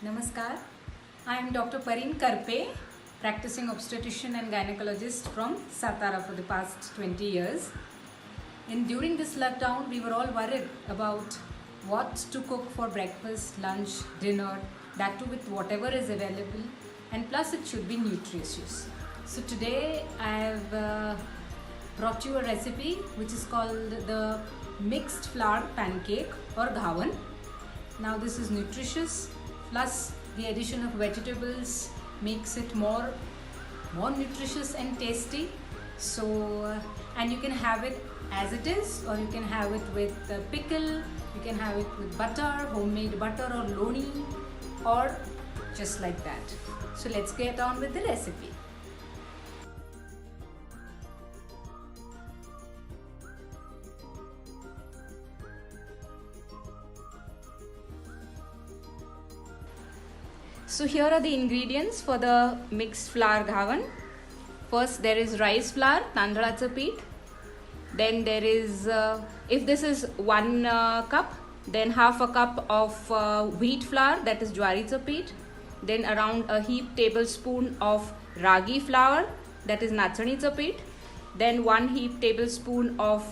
Namaskar. I am Dr. Pareen Karpe, practicing obstetrician and gynecologist from Satara for the past 20 years. During this lockdown, we were all worried about what to cook for breakfast, lunch, dinner, that too with whatever is available, and plus it should be nutritious. So today I have brought you a recipe which is called the mixed flour pancake or ghavan. Now this is nutritious, plus the addition of vegetables makes it more nutritious and tasty. So and you can have it as it is, or you can have it with pickle, you can have it with butter, homemade butter or loni, or just like that. So let's get on with the recipe. So here are the ingredients for the mixed flour ghavan. First there is rice flour, तांदळाचं पीठ. Then there is, if this is 1 cup, then half a cup of wheat flour, that is ज्वारीचं पीठ. Then around a heaped tablespoon of ragi flour, that is नाचणीचं पीठ. Then 1 heaped tablespoon of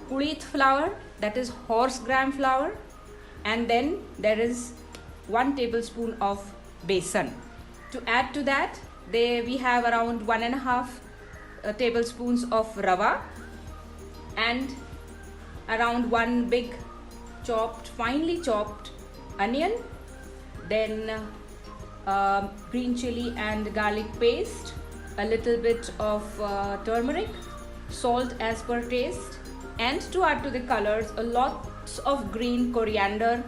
कुळीथ flour, that is horse gram flour. And then there is 1 tablespoon of besan. To add to that, we have around 1.5 tablespoons of rava and around 1 big finely chopped onion, then green chili and garlic paste, a little bit of turmeric, salt as per taste, and to add to the colors, a lots of green coriander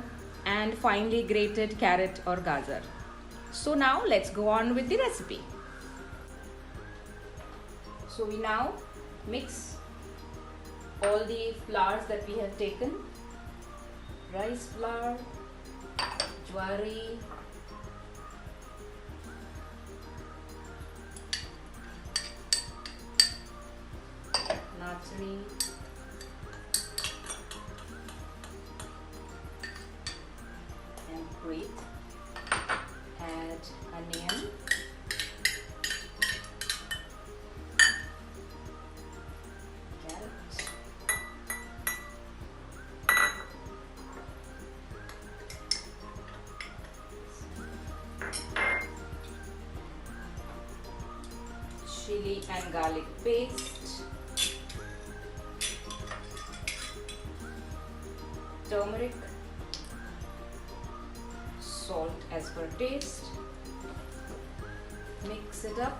and finely grated carrot or gajar. So now let's go on with the recipe. So we now mix all the flours that we have taken: rice flour, jwari, nachni, and wheat. Add onion, carrot, chili and garlic paste, turmeric, salt as per taste. Mix it up.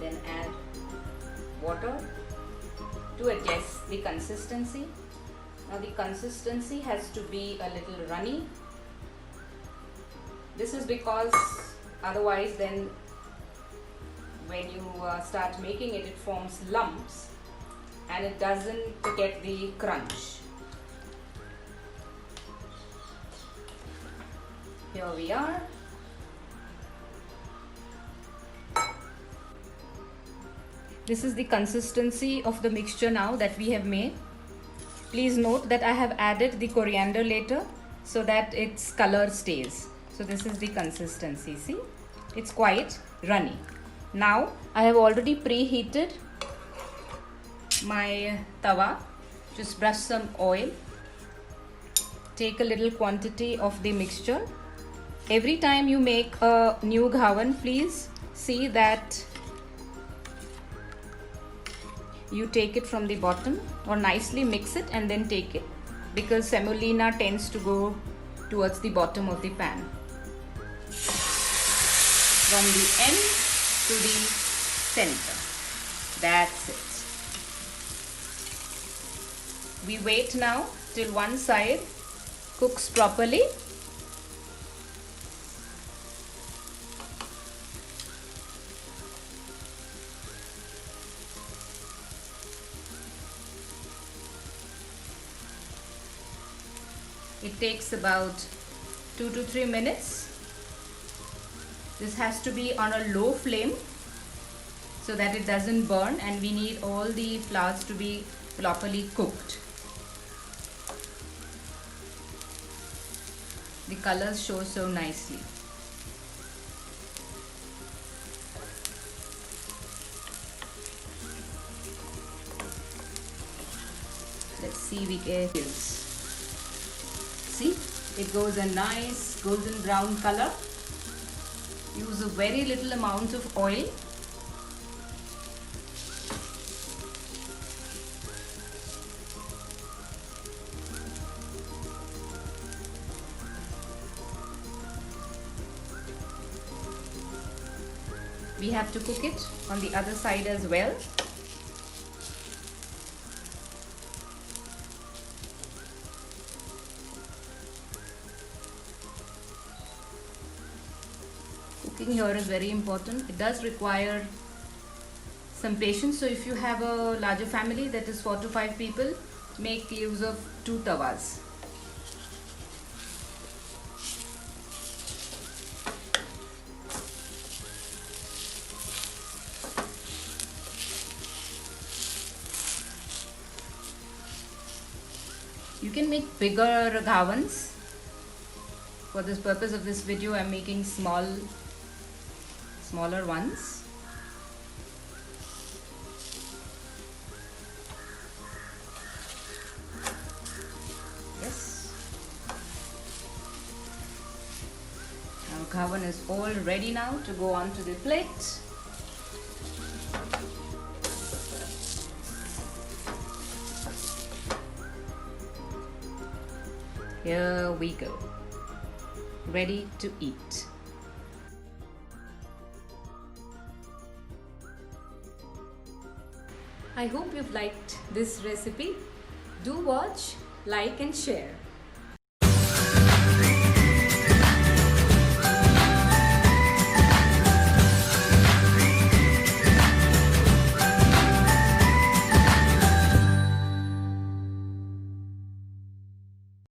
Then add water to adjust the consistency. Now the consistency has to be a little runny. This is because otherwise then when you start making it, it forms lumps and it doesn't get the crunch. Here we are. This is the consistency of the mixture now that we have made. Please note that I have added the coriander later so that its color stays. So this is the consistency. See, it's quite runny. Now I have already preheated my tawa. Just brush some oil. Take a little quantity of the mixture. Every time you make a new ghavan, please see that you take it from the bottom, or nicely mix it and then take it, because semolina tends to go towards the bottom of the pan. From the end to the center. That's it. We wait now till one side cooks properly. It takes about 2 to 3 minutes. This has to be on a low flame so that it doesn't burn, and we need all the flours to be properly cooked. The colors show so nicely. Let's see we get this. See, it goes a nice golden brown color. Use a very little amount of oil. We have to cook it on the other side as well. Cooking here is very important. It does require some patience. So if you have a larger family, that is 4 to 5 people, make use of 2 tawas. You can make bigger ghawans. For this purpose of this video, I am making smaller ones. Yes. Our ghawan is all ready now to go onto the plate. Here we go. Ready to eat. I hope you've liked this recipe. Do watch, like and share.